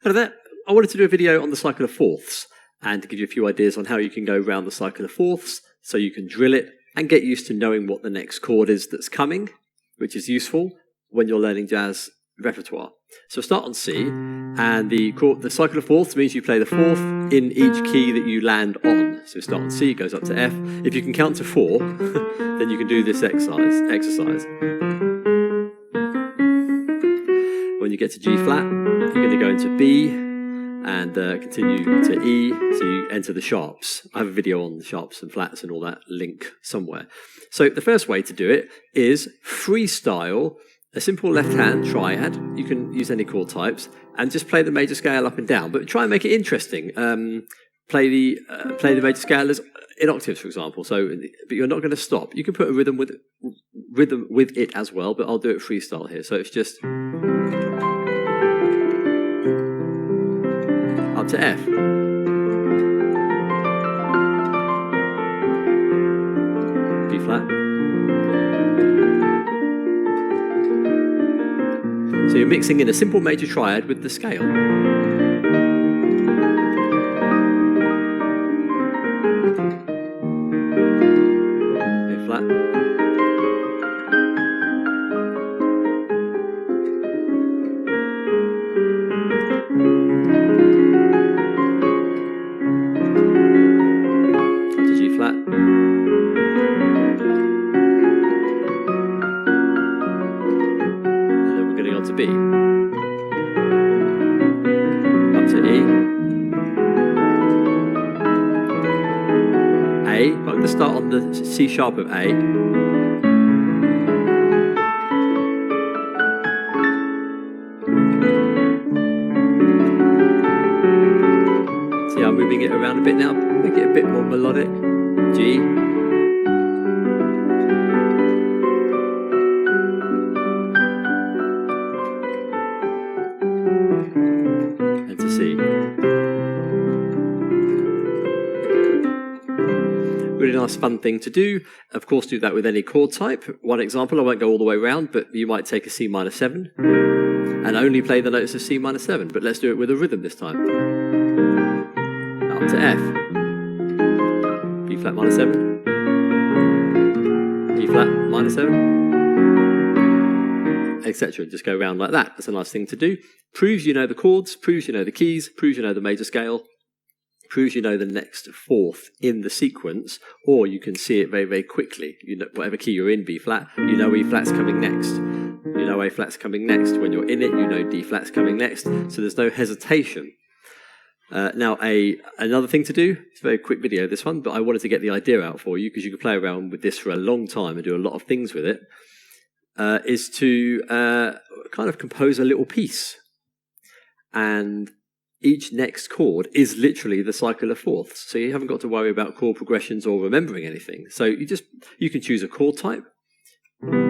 Hello there. I wanted to do a video on the cycle of fourths and to give you a few ideas on how you can go around the cycle of fourths so you can drill it and get used to knowing what the next chord is that's coming, which is useful when you're learning jazz repertoire. So start on C, and the cycle of fourths means you play the fourth in each key that you land on. So start on C, goes up to F. If you can count to 4, then you can do this exercise. When you get to G flat, you're going to go into B and continue to E, so you enter the sharps. I have a video on the sharps and flats and all that, link somewhere. So the first way to do it is freestyle a simple left-hand triad. You can use any chord types and just play the major scale up and down, but try and make it interesting. Play the major scale as in octaves, for example. So, but you're not going to stop. You can put a rhythm with it as well, but I'll do it freestyle here. So it's just up to F. B flat. So you're mixing in a simple major triad with the scale. A flat. To G flat. To B, up to E, A. I'm going to start on the C sharp of A, see how I'm moving it around a bit now, make it a bit more melodic. G, C. Really nice fun thing to do. Of course, do that with any chord type. One example, I won't go all the way around, but you might take a C minor 7 and only play the notes of C minor 7, but let's do it with a rhythm this time. Up to F. B flat minor 7. E flat minor 7. Etc. Just go around like that. That's a nice thing to do. Proves you know the chords, proves you know the keys, proves you know the major scale, proves you know the next fourth in the sequence, or you can see it very, very quickly. You know, whatever key you're in, B flat, you know E flat's coming next. You know A flat's coming next. When you're in it, you know D flat's coming next. So there's no hesitation. Now, another thing to do, it's a very quick video, this one, but I wanted to get the idea out for you because you can play around with this for a long time and do a lot of things with it. Is to kind of compose a little piece. And each next chord is literally the cycle of fourths. So you haven't got to worry about chord progressions or remembering anything. So you can choose a chord type. And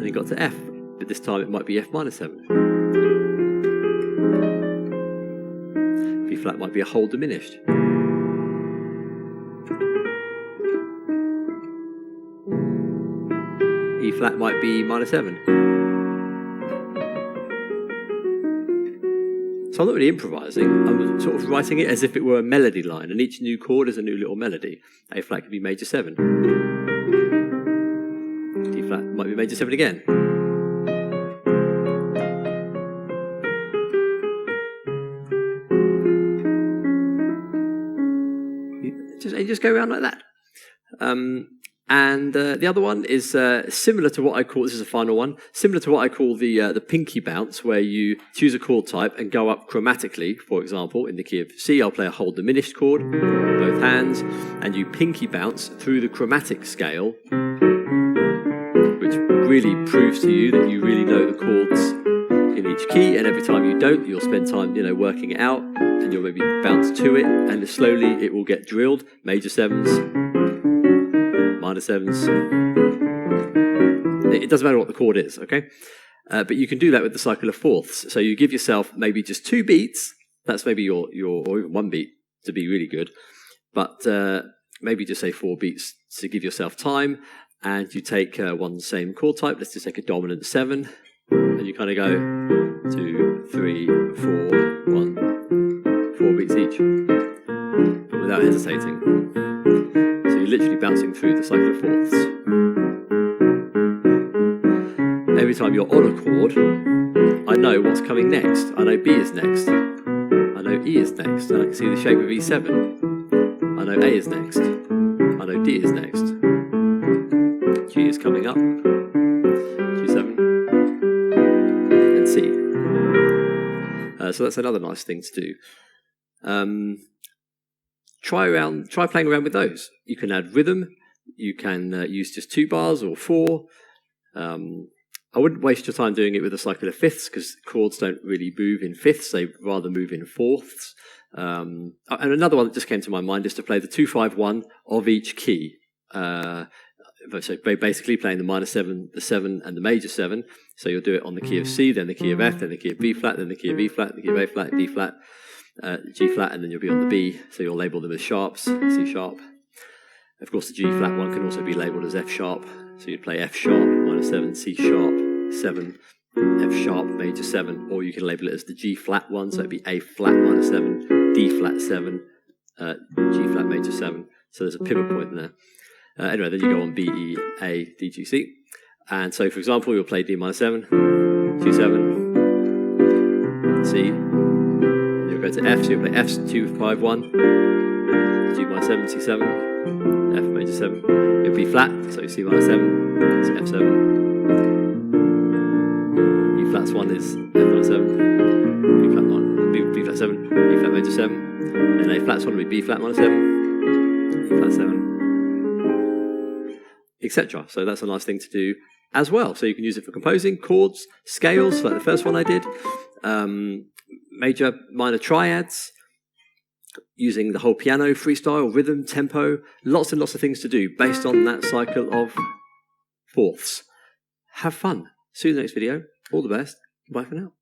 you got to F. But this time it might be F minor 7. B flat might be a whole diminished. E flat might be minor 7. So I'm not really improvising, I'm sort of writing it as if it were a melody line, and each new chord is a new little melody. A flat could be major 7. D flat might be major 7 again. You just go around like that. And the other one is similar to what I call, this is a final one, similar to what I call the pinky bounce, where you choose a chord type and go up chromatically. For example, in the key of C, I'll play a whole diminished chord, both hands, and you pinky bounce through the chromatic scale, which really proves to you that you really know the chords in each key, and every time you don't, you'll spend time, working it out, and you'll maybe bounce to it, and slowly it will get drilled. Major 7s, minor 7s. It doesn't matter what the chord is, okay? But you can do that with the cycle of fourths. So you give yourself maybe just 2 beats. That's maybe your or even 1 beat to be really good. But maybe just say 4 beats to give yourself time. And you take one same chord type. Let's just take a dominant 7. And you kind of go 2, 3, 4, 1, 4 beats each, but without hesitating. So you're literally bouncing through the cycle of fourths. Every time you're on a chord, I know what's coming next. I know B is next. I know E is next. And I can see the shape of E7. I know A is next. I know D is next. G is coming up. G7. And C. So that's another nice thing to do. Try playing around with those. You can add rhythm. You can use just 2 bars or 4. I wouldn't waste your time doing it with a cycle of fifths because chords don't really move in fifths, they rather move in fourths. And another one that just came to my mind is to play the 2-5-1 of each key. So basically playing the minor 7, the 7 and the major 7. So you'll do it on the key of C, then the key of F, then the key of B flat, then the key of E flat, the key of A flat, D flat, G flat, and then you'll be on the B. So you'll label them as sharps, C sharp. Of course, the G flat one can also be labelled as F sharp. So you'd play F sharp, minor 7, C sharp, 7, F sharp, major 7, or you can label it as the G flat one, so it'd be A flat, minor 7, D flat 7, G flat, major 7. So there's a pivot point there. Anyway, then you go on B, E, A, D, G, C. And so, for example, you'll play D minor 7, G7, C. You'll go to F, so you'll play F 2-5-1, G minor 7, C7, F major 7. It'll be flat, so C minor 7, it's F7. E flat 1 is F minor 7, B flat 1, B flat 7, E flat major 7. And A flat 1 will be B flat minor 7, E flat 7, etc. So that's a nice thing to do as well. So you can use it for composing, chords, scales, like the first one I did, major, minor triads, using the whole piano, freestyle, rhythm, tempo, lots and lots of things to do based on that cycle of fourths. Have fun. See you in the next video. All the best. Bye for now.